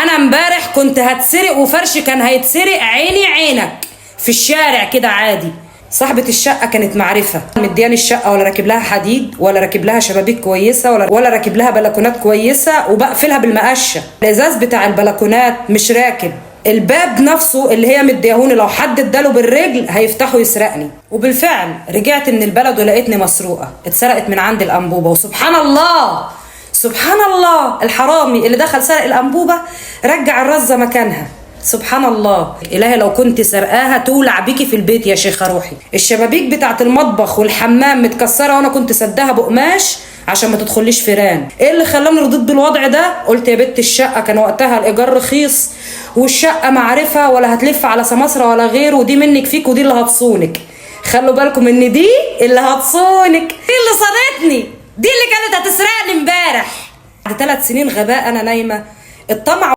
انا امبارح كنت هتسرق وفرشي كان هيتسرق عيني عينك في الشارع كده عادي. صاحبة الشقة كانت معرفة، مدياني الشقة ولا راكب لها حديد ولا راكب لها شبابيك كويسة ولا راكب لها بلكونات كويسة، وبقفلها بالمقشة. الازاز بتاع البلكونات مش راكب، الباب نفسه اللي هي مديهوني لو حد اداله بالرجل هيفتحه يسرقني. وبالفعل رجعت من البلد ولقيتني مسروقة، اتسرقت من عند الأنبوبة. وسبحان الله سبحان الله، الحرامي اللي دخل سرق الأنبوبة رجع الرزة مكانها. سبحان الله. إلهي لو كنت سرقاها تولع بيكي في البيت يا شيخة روحي. الشبابيك بتاعت المطبخ والحمام متكسرة وانا كنت سدها بقماش عشان ما تدخليش فيران. ايه اللي خلاني رضيت بالوضع ده؟ قلت يا بنت الشقة كان وقتها الإيجار رخيص والشقة معرفة ولا هتلف على سماسرة ولا غير، ودي منك فيك ودي اللي هتصونك. خلوا بالكم ان دي اللي هتصونك، دي اللي صانتني، دي اللي كانت هتسرقني امبارح. بعد 3 سنين غباء انا نايمة الطمع